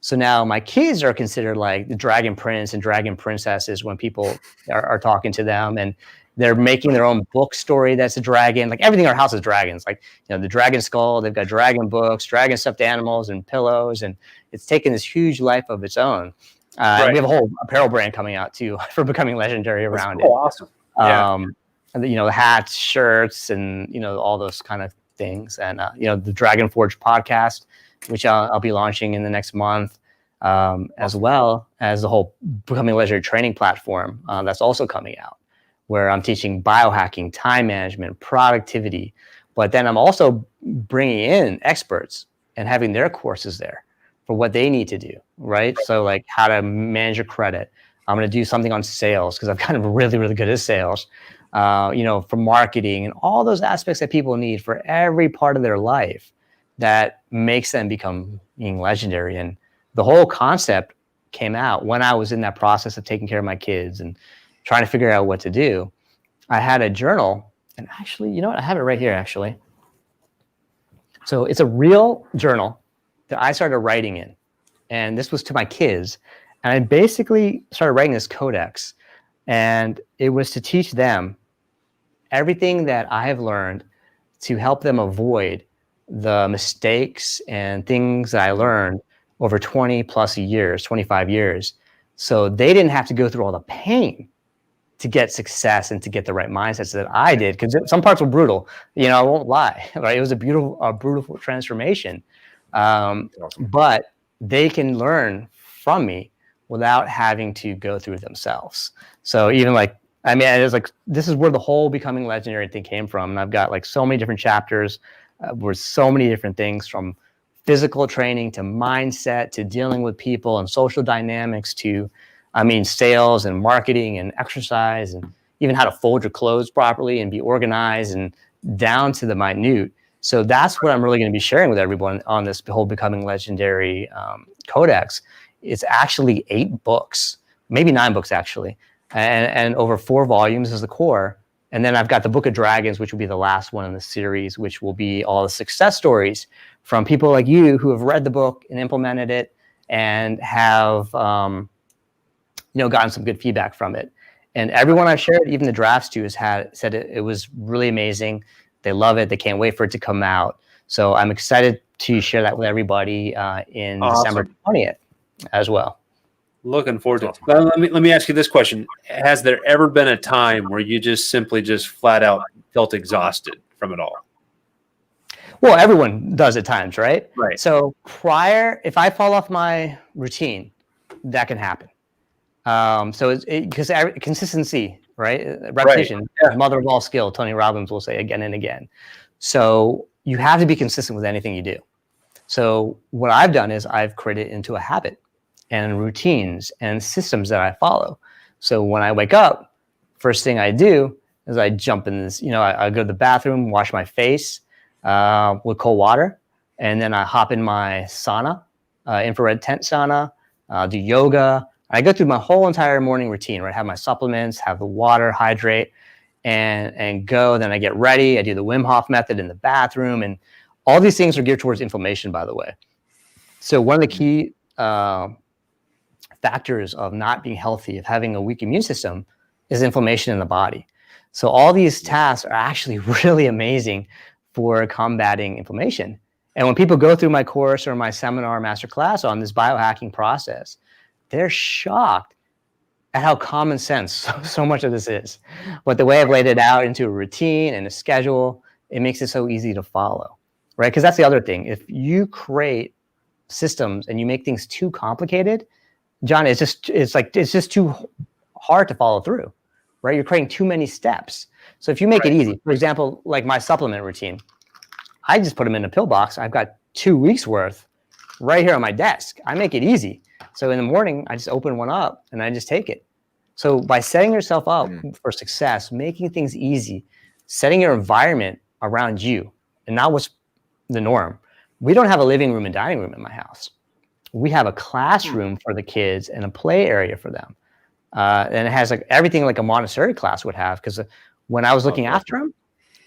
So now my kids are considered like the dragon prince and dragon princesses when people are talking to them, and they're making their own book story that's a dragon. Like everything in our house is dragons. Like, the dragon skull, they've got dragon books, dragon stuffed animals and pillows, and it's taken this huge life of its own. Right. We have a whole apparel brand coming out too for Becoming Legendary around it. Awesome. And the hats, shirts, and all those kind of things. And the Dragon Forge podcast, which I'll be launching in the next month, as well as the whole Becoming Legendary training platform that's also coming out, where I'm teaching biohacking, time management, productivity. But then I'm also bringing in experts and having their courses there for what they need to do, right? So like how to manage your credit. I'm going to do something on sales because I'm kind of really, really good at sales, for marketing and all those aspects that people need for every part of their life that makes them become being legendary. And the whole concept came out when I was in that process of taking care of my kids and trying to figure out what to do. I had a journal, and actually, I have it right here, actually. So it's a real journal that I started writing in, and this was to my kids. And I basically started writing this codex, and it was to teach them everything that I have learned to help them avoid the mistakes and things that I learned over 20 plus years, 25 years. So they didn't have to go through all the pain to get success and to get the right mindsets that I did. Because some parts were brutal, I won't lie, right? It was a brutal transformation. But they can learn from me without having to go through it themselves. So even it's like, this is where the whole Becoming Legendary thing came from. And I've got like so many different chapters with so many different things, from physical training to mindset to dealing with people and social dynamics to, sales and marketing and exercise, and even how to fold your clothes properly and be organized and down to the minute. So that's what I'm really going to be sharing with everyone on this whole Becoming Legendary Codex. It's actually 8 books, maybe 9 books actually, and over 4 volumes is the core. And then I've got the Book of Dragons, which will be the last one in the series, which will be all the success stories from people like you who have read the book and implemented it and have gotten some good feedback from it. And everyone I've shared, even the drafts to, said it was really amazing. They love it. They can't wait for it to come out. So I'm excited to share that with everybody in December 20th as well. Looking forward to it. Well, let me ask you this question. Has there ever been a time where you just simply flat out felt exhausted from it all? Well, everyone does at times, right? Right. So if I fall off my routine, that can happen. So it's because consistency, right? Repetition, Right. Yeah. the mother of all skill, Tony Robbins will say again and again. So you have to be consistent with anything you do. So what I've done is I've created into a habit and routines and systems that I follow. So when I wake up, first thing I do is I jump in this, I go to the bathroom, wash my face with cold water, and then I hop in my sauna, infrared tent sauna, do yoga. I go through my whole entire morning routine, right? Have my supplements, have the water, hydrate, and go. Then I get ready. I do the Wim Hof method in the bathroom, and all these things are geared towards inflammation, by the way. So one of the key factors of not being healthy, of having a weak immune system, is inflammation in the body. So all these tasks are actually really amazing for combating inflammation. And when people go through my course or my seminar, master class on this biohacking process, they're shocked at how common sense so much of this is. But the way I've laid it out into a routine and a schedule, it makes it so easy to follow, right? Because that's the other thing. If you create systems and you make things too complicated, John, it's just too hard to follow through, right? You're creating too many steps. So if you make it easy, for example, like my supplement routine, I just put them in a pill box. I've got 2 weeks worth right here on my desk. I make it easy. So in the morning, I just open one up and I just take it. So by setting yourself up for success, making things easy, setting your environment around you and not what's the norm. We don't have a living room and dining room in my house. We have a classroom for the kids and a play area for them. And it has like everything like a Montessori class would have. Because when I was looking after them,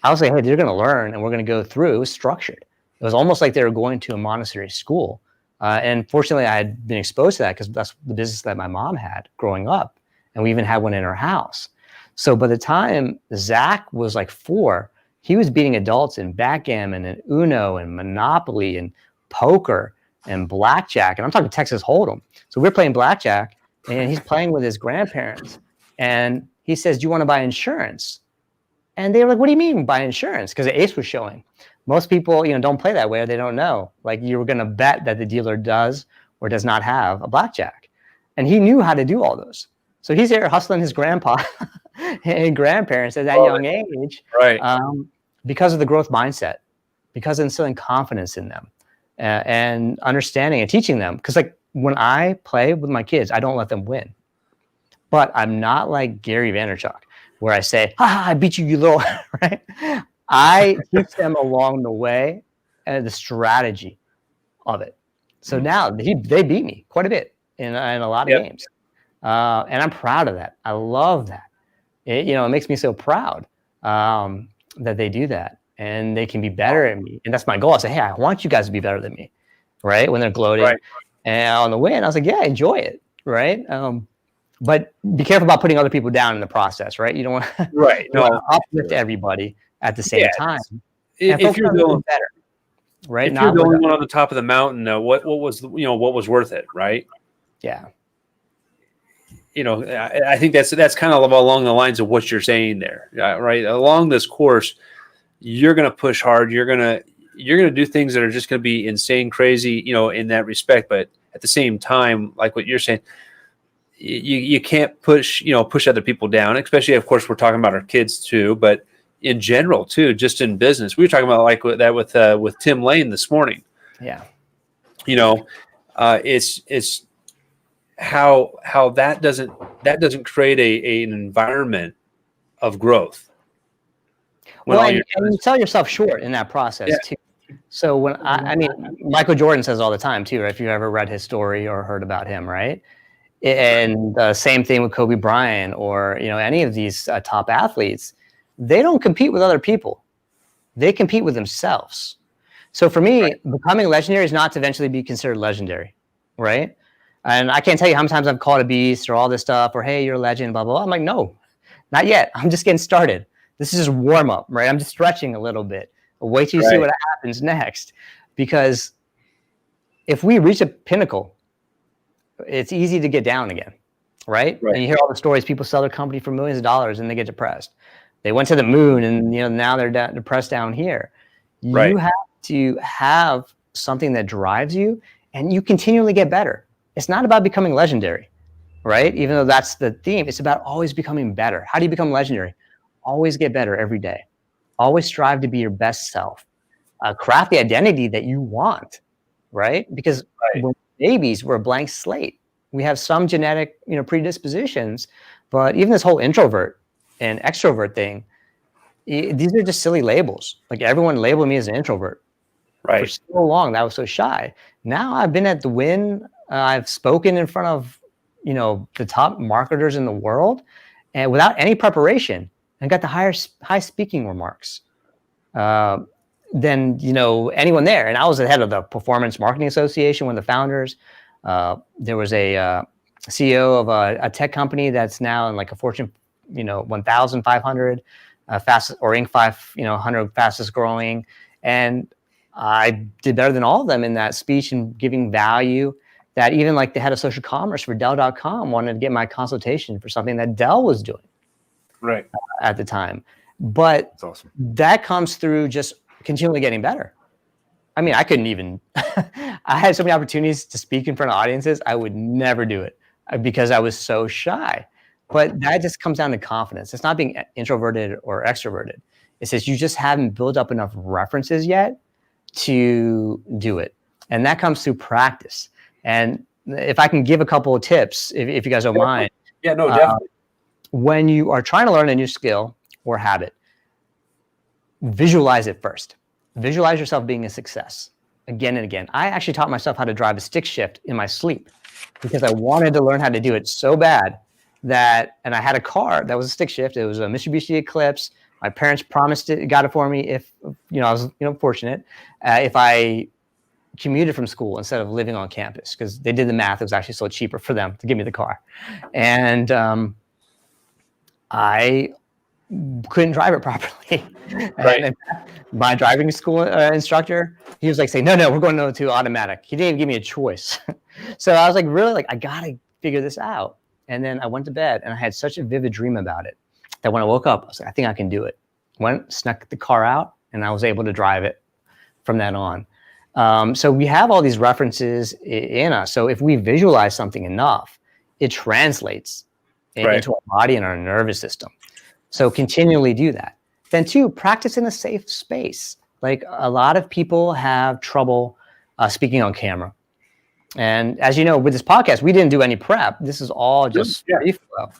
I was like, hey, they're going to learn and we're going to go through. It was structured. It was almost like they were going to a Montessori school. And fortunately, I had been exposed to that because that's the business that my mom had growing up. And we even had one in our house. So by the time Zach was like 4, he was beating adults in backgammon and Uno and Monopoly and poker and blackjack. And I'm talking Texas Hold'em. So we're playing blackjack and he's playing with his grandparents. And he says, do you want to buy insurance? And they were like, what do you mean buy insurance? Because the ace was showing. Most people, don't play that way or they don't know. Like you were going to bet that the dealer does or does not have a blackjack. And he knew how to do all those. So he's there hustling his grandpa and grandparents at that young age, right? Because of the growth mindset, because of instilling confidence in them and understanding and teaching them. Because like when I play with my kids, I don't let them win. But I'm not like Gary Vaynerchuk, where I say, I beat you, you little, right? I teach them along the way and the strategy of it. So now they beat me quite a bit in a lot of games. And I'm proud of that. I love that. It makes me so proud that they do that and they can be better at me. And that's my goal. I say, hey, I want you guys to be better than me, right? When they're gloating. Right. And on the win, I was like, yeah, enjoy it, right? But be careful about putting other people down in the process, right? You don't want to uplift everybody at the same time. If you're doing better, right? If you're the only one on the top of the mountain, what was worth it, right? Yeah. I think that's kind of along the lines of what you're saying there, right? Along this course, you're going to push hard. You're going to do things that are just going to be insane, crazy, in that respect. But at the same time, like what you're saying, you can't push other people down. Especially, of course, we're talking about our kids too, but in general too, just in business. We were talking about like that with Tim Lane this morning. Yeah. It's how that doesn't create an environment of growth. Well, and you sell yourself short in that process too. So when I mean, Michael Jordan says all the time too, right? If you've ever read his story or heard about him, right? And same thing with Kobe Bryant or any of these top athletes. They don't compete with other people; they compete with themselves. So for me, becoming legendary is not to eventually be considered legendary, right? And I can't tell you how many times I've called a beast or all this stuff or, hey, you're a legend, blah, blah, blah. I'm like, no, not yet. I'm just getting started. This is just warm up, right? I'm just stretching a little bit. Wait till you see what happens next. Because if we reach a pinnacle, it's easy to get down again, right? And you hear all the stories, people sell their company for millions of dollars and they get depressed. They went to the moon and now they're depressed down here. You have to have something that drives you and you continually get better. It's not about becoming legendary, right? Even though that's the theme, it's about always becoming better. How do you become legendary? Always get better every day. Always strive to be your best self. Craft the identity that you want, right? Because when babies, we're a blank slate. We have some genetic, predispositions, but even this whole introvert and extrovert thing, these are just silly labels. Like everyone labeled me as an introvert for so long. That I was so shy. Now I've been at the Win. I've spoken in front of, the top marketers in the world, and without any preparation, and got the high speaking remarks than anyone there. And I was the head of the Performance Marketing Association, one of the founders. There was a CEO of a tech company that's now in like a Fortune, 1,500 fastest, or Inc. 500 fastest growing, and I did better than all of them in that speech and giving value. That even like the head of social commerce for Dell.com wanted to get my consultation for something that Dell was doing at the time. But that's awesome. That comes through just continually getting better. I mean, I couldn't even, I had so many opportunities to speak in front of audiences. I would never do it because I was so shy. But that just comes down to confidence. It's not being introverted or extroverted. It says you just haven't built up enough references yet to do it. And that comes through practice. And if I can give a couple of tips, if you guys don't mind. Yeah, no, definitely. When you are trying to learn a new skill or habit, visualize it first. Visualize yourself being a success again and again. I actually taught myself how to drive a stick shift in my sleep because I wanted to learn how to do it so bad and I had a car that was a stick shift. It was a Mitsubishi Eclipse. My parents got it for me if, I was, fortunate, if I commuted from school instead of living on campus, because they did the math. It was actually so cheaper for them to give me the car. And I couldn't drive it properly. And my driving school instructor, he was like saying, no, we're going to automatic. He didn't even give me a choice. So I was like, really, I got to figure this out. And then I went to bed and I had such a vivid dream about it that when I woke up, I was like, I think I can do it. Snuck the car out, and I was able to drive it from that on. So we have all these references in us. So if we visualize something enough, it translates into our body and our nervous system. So continually do that. Then 2, practice in a safe space. Like a lot of people have trouble speaking on camera. And as you know, with this podcast, we didn't do any prep. This is all just free flow.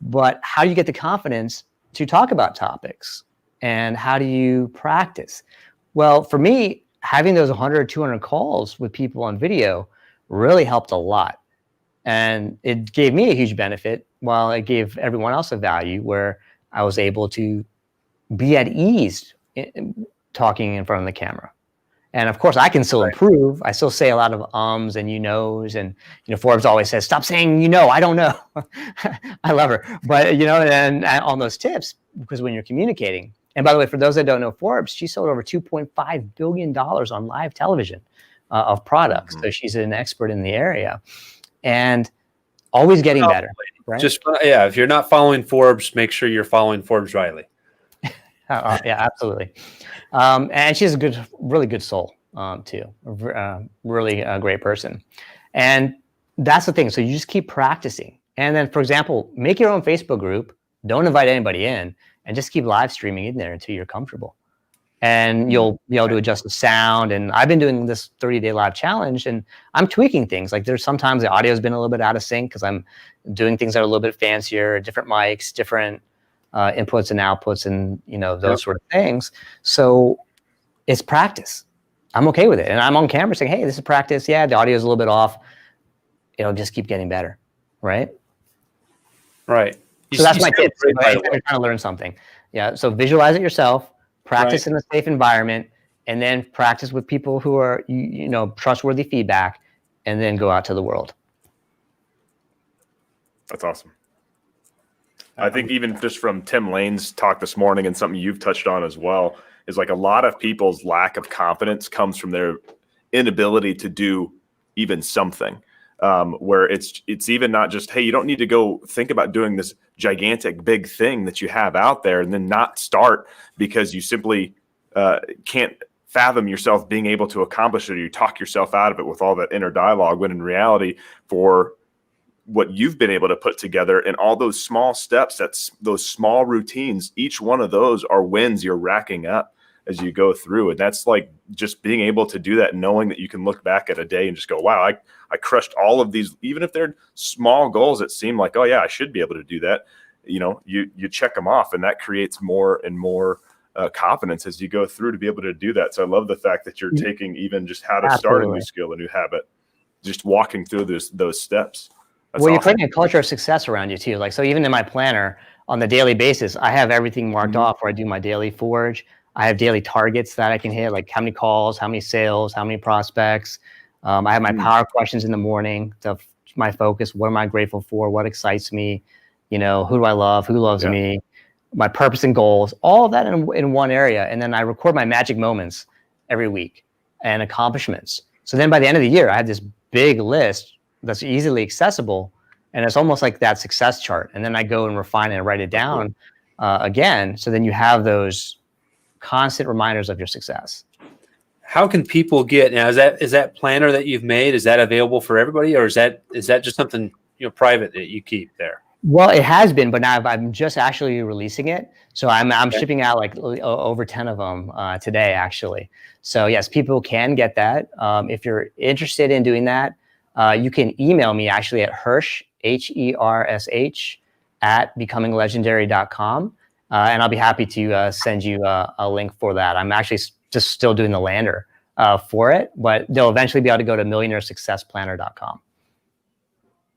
But how do you get the confidence to talk about topics? And how do you practice? Well, for me, having those 100 or 200 calls with people on video really helped a lot. And it gave me a huge benefit while it gave everyone else a value where I was able to be at ease talking in front of the camera. And of course, I can still improve. I still say a lot of ums and knows. And, Forbes always says, stop saying, I don't know. I love her. But, and on those tips, because when you're communicating, and by the way, for those that don't know Forbes, she sold over $2.5 billion on live television of products. So she's an expert in the area and always getting better. Right? If you're not following Forbes, make sure you're following Forbes Riley. Yeah, absolutely. And she's a really good soul too. Really a great person. And that's the thing. So you just keep practicing. And then, for example, make your own Facebook group. Don't invite anybody in, and just keep live streaming in there until you're comfortable. And you'll be able to adjust the sound. And I've been doing this 30-day live challenge, and I'm tweaking things. Like there's sometimes the audio has been a little bit out of sync because I'm doing things that are a little bit fancier, different mics, different inputs and outputs, and those sort of things. So it's practice. I'm okay with it, and I'm on camera saying, "Hey, this is practice. Yeah, the audio is a little bit off. It'll just keep getting better, right?" Right. So that's my tip. You're trying to learn something. Yeah. So visualize it yourself. Practice in a safe environment, and then practice with people who are trustworthy feedback, and then go out to the world. That's awesome. I think even just from Tim Lane's talk this morning and something you've touched on as well is like a lot of people's lack of confidence comes from their inability to do even something, where it's even not just, hey, you don't need to go think about doing this gigantic big thing that you have out there and then not start because you simply can't fathom yourself being able to accomplish it, or you talk yourself out of it with all that inner dialogue, when in reality, for what you've been able to put together and all those small steps, that's those small routines, each one of those are wins you're racking up as you go through. And that's like just being able to do that, knowing that you can look back at a day and just go, wow, I crushed all of these, even if they're small goals that seem like, oh yeah, I should be able to do that. You check them off, and that creates more and more confidence as you go through to be able to do that. So I love the fact that you're taking even just how to start a new skill, a new habit, just walking through those steps. That's well, awesome. you're creating a culture of success around you too. Like, so even in my planner on the daily basis, I have everything marked off where I do my daily forge. I have daily targets that I can hit, like how many calls, how many sales, how many prospects. I have my power questions in the morning to my focus. What am I grateful for? What excites me? Who do I love? Who loves me? My purpose and goals, all of that in one area. And then I record my magic moments every week and accomplishments. So then by the end of the year, I have this big list that's easily accessible. And it's almost like that success chart. And then I go and refine it and write it down again. So then you have those constant reminders of your success. How can people get now? Is that planner that you've made? Is that available for everybody, or is that just something private that you keep there? Well, it has been, but now I'm just actually releasing it. So I'm shipping out like over 10 of them today, actually. So yes, people can get that. If you're interested in doing that, you can email me actually at Hersh, HERSH, at becominglegendary.com. And I'll be happy to send you a link for that. I'm actually just still doing the lander for it, but they'll eventually be able to go to millionairesuccessplanner.com.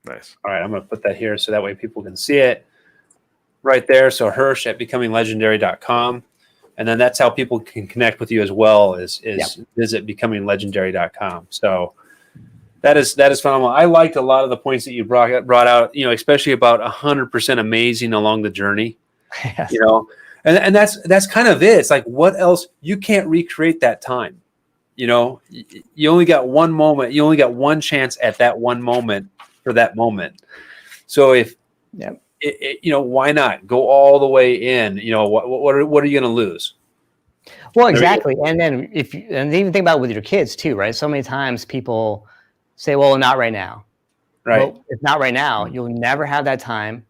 Nice. All right, I'm going to put that here so that way people can see it right there. So Hersh at becominglegendary.com. And then that's how people can connect with you as well, is visit becominglegendary.com. So that is phenomenal. I liked a lot of the points that you brought out, especially about 100% amazing along the journey. Yes. And that's kind of it. It's like, what else? You can't recreate that time. You only got one moment. You only got one chance at that one moment for that moment. So if, why not go all the way in? What are you going to lose? Well, exactly. And then even think about it with your kids too, right? So many times people say, well, not right now. Right. Well, if not right now, you'll never have that time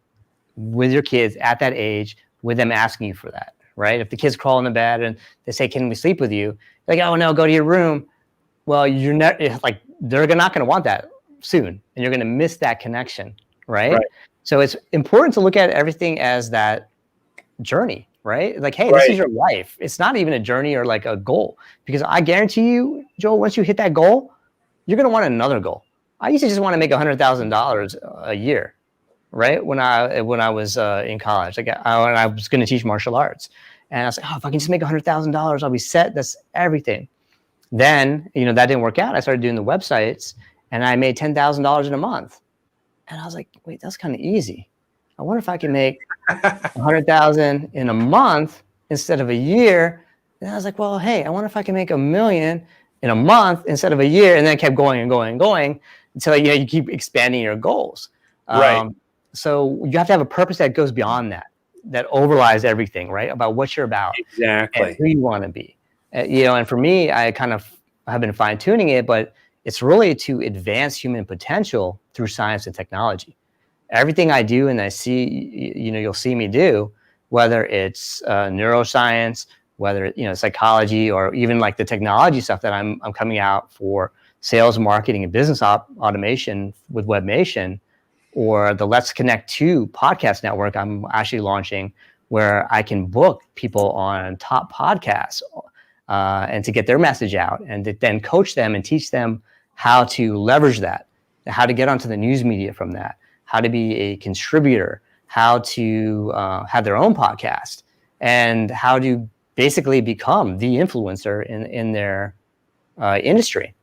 with your kids at that age with them asking you for that, right? If the kids crawl in the bed and they say, can we sleep with you? Like, oh no, go to your room. Well, you're not like, they're not going to want that soon, and you're going to miss that connection, right? So it's important to look at everything as that journey, right? Like, hey, this is your life. It's not even a journey or like a goal, because I guarantee you, Joel, once you hit that goal, you're going to want another goal. I used to just want to make $100,000 a year, right? When I was in college, like I was going to teach martial arts, and I was like, oh, if I can just make $100,000, I'll be set. That's everything. Then, that didn't work out. I started doing the websites, and I made $10,000 in a month. And I was like, wait, that's kind of easy. I wonder if I can make $100,000 in a month instead of a year. And I was like, well, hey, I wonder if I can make $1 million in a month instead of a year. And then I kept going and going and going until you keep expanding your goals. So you have to have a purpose that goes beyond that overlies everything, right? About what you're about, exactly, and who you want to be. And for me, I kind of have been fine tuning it, but it's really to advance human potential through science and technology. Everything I do and I see, you'll see me do, whether it's neuroscience, whether it's psychology, or even like the technology stuff that I'm coming out for sales, marketing, and business automation with WebMation, or the Let's Connect 2 podcast network I'm actually launching, where I can book people on top podcasts and to get their message out, and to then coach them and teach them how to leverage that, how to get onto the news media from that, how to be a contributor, how to have their own podcast, and how to basically become the influencer in their industry,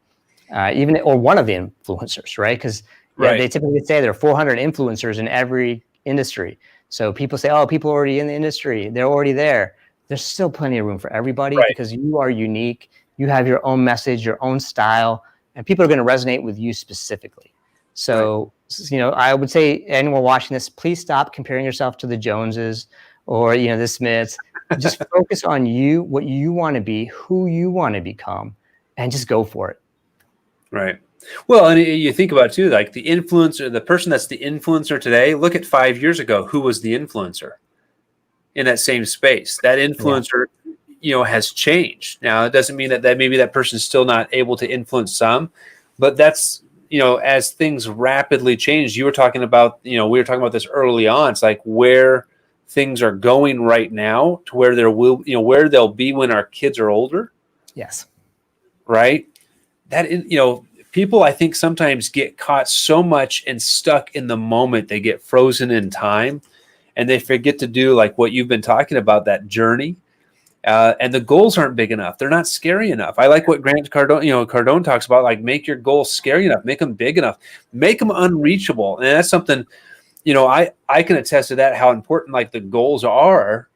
or one of the influencers, right? Because they typically say there are 400 influencers in every industry. So people say, oh, people are already in the industry, they're already there. There's still plenty of room for everybody, because you are unique. You have your own message, your own style, and people are going to resonate with you specifically. So, I would say anyone watching this, please stop comparing yourself to the Joneses or, the Smiths. Just focus on you, what you want to be, who you want to become, and just go for it. Right. Well, and you think about it too, like the influencer, the person that's the influencer today, look at 5 years ago, who was the influencer in that same space? That influencer, has changed. Now, it doesn't mean that maybe that person's still not able to influence some, but that's, as things rapidly change, you were talking about, we were talking about this early on. It's like where things are going right now to where there will, where they'll be when our kids are older. Yes. Right. That, people, I think, sometimes get caught so much and stuck in the moment. They get frozen in time and they forget to do like what you've been talking about, that journey. And the goals aren't big enough. They're not scary enough. I like what Grant Cardone, Cardone talks about, like make your goals scary enough, make them big enough, make them unreachable. And that's something, I can attest to that, how important like the goals are,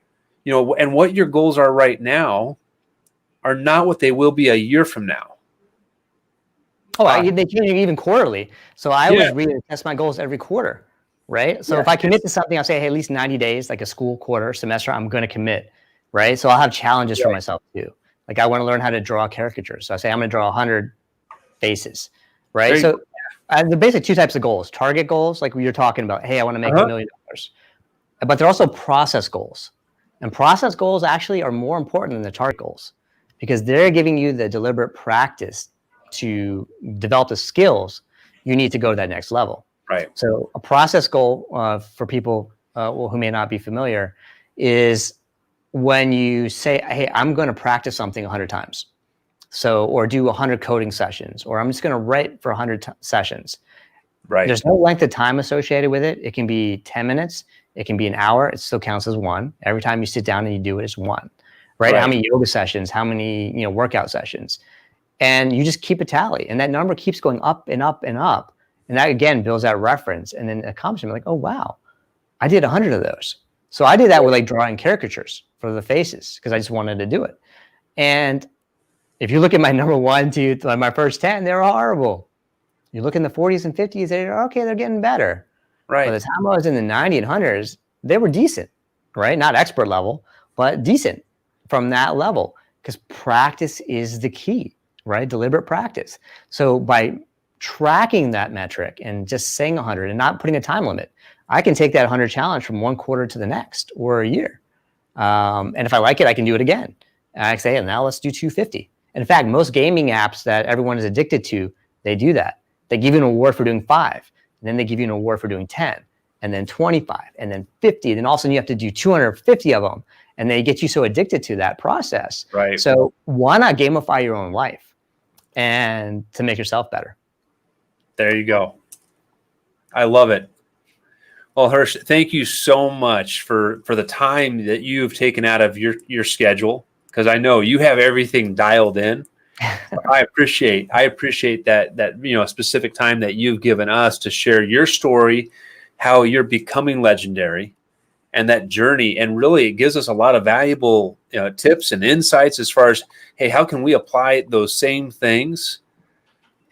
and what your goals are right now are not what they will be a year from now. They change even quarterly. So I always retest my goals every quarter, right? So if I commit to something, I'll say, hey, at least 90 days, like a school quarter, semester, I'm going to commit, right? So I'll have challenges for myself too. Like I want to learn how to draw caricatures. So I say, I'm going to draw 100 faces, right? So the basic two types of goals: target goals, like we were talking about. Hey, I want to make $1 million. But they're also process goals. And process goals actually are more important than the target goals because they're giving you the deliberate practice to develop the skills you need to go to that next level. Right. So a process goal for people who may not be familiar is when you say, hey, I'm going to practice something 100 times. So, or do 100 coding sessions, or I'm just going to write for 100 sessions. Right. There's no length of time associated with it. It can be 10 minutes. It can be an hour. It still counts as one. Every time you sit down and you do it, it's one. Right? How many yoga sessions, how many, workout sessions. And you just keep a tally, and that number keeps going up and up and up. And that again builds that reference and then accomplishment. Like, oh wow, I did 100 of those. So I did that with like drawing caricatures for the faces because I just wanted to do it. And if you look at my number 1, 2, my first 10, they're horrible. You look in the 40s and 50s, they're okay, they're getting better. Right. By the time I was in the 90s and 100s, they were decent, right? Not expert level, but decent from that level because practice is the key. Right? Deliberate practice. So by tracking that metric and just saying 100 and not putting a time limit, I can take that 100 challenge from one quarter to the next or a year. And if I like it, I can do it again. And I say, now let's do 250. And in fact, most gaming apps that everyone is addicted to, they do that. They give you an award for doing 5, and then they give you an award for doing 10, and then 25, and then 50. And then all of a sudden you have to do 250 of them. And they get you so addicted to that process. Right. So why not gamify your own life? And to make yourself better. There you go. I love it. Well, Hersh, thank you so much for the time that you've taken out of your schedule, because I know you have everything dialed in. I appreciate that specific time that you've given us to share your story, how you're becoming legendary, and that journey. And really, it gives us a lot of valuable tips and insights as far as, hey, how can we apply those same things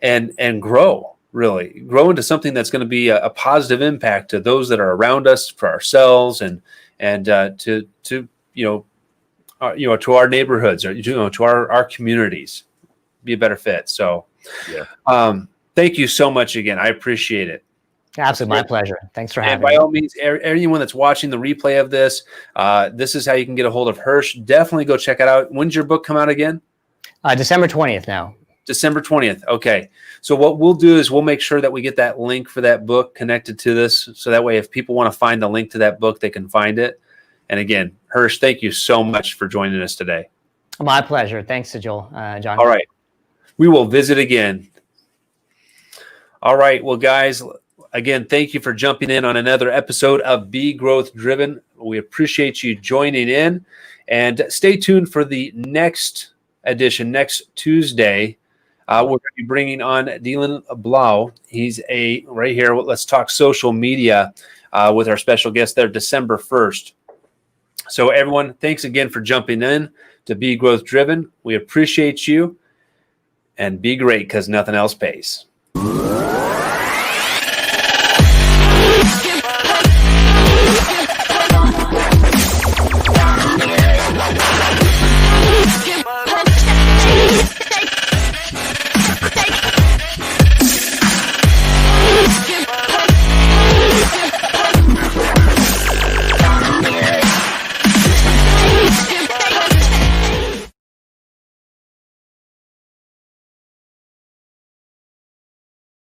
and grow into something that's going to be a positive impact to those that are around us, for ourselves, and to our neighborhoods, or to our communities, be a better fit. So, thank you so much again. I appreciate it. Absolutely. My pleasure. Thanks for having me. And by all means, anyone that's watching the replay of this, this is how you can get a hold of Hersh. Definitely go check it out. When's your book come out again? December 20th now. December 20th. Okay. So what we'll do is we'll make sure that we get that link for that book connected to this. So that way, if people want to find the link to that book, they can find it. And again, Hersh, thank you so much for joining us today. My pleasure. Thanks to Joel, John. All right. We will visit again. All right. Well, guys, again, thank you for jumping in on another episode of Be Growth Driven. We appreciate you joining in, and stay tuned for the next edition next Tuesday. We're going to be bringing on Dylan Blau. He's right here. Let's talk social media with our special guest there, December 1st. So everyone, thanks again for jumping in to Be Growth Driven. We appreciate you, and be great, because nothing else pays.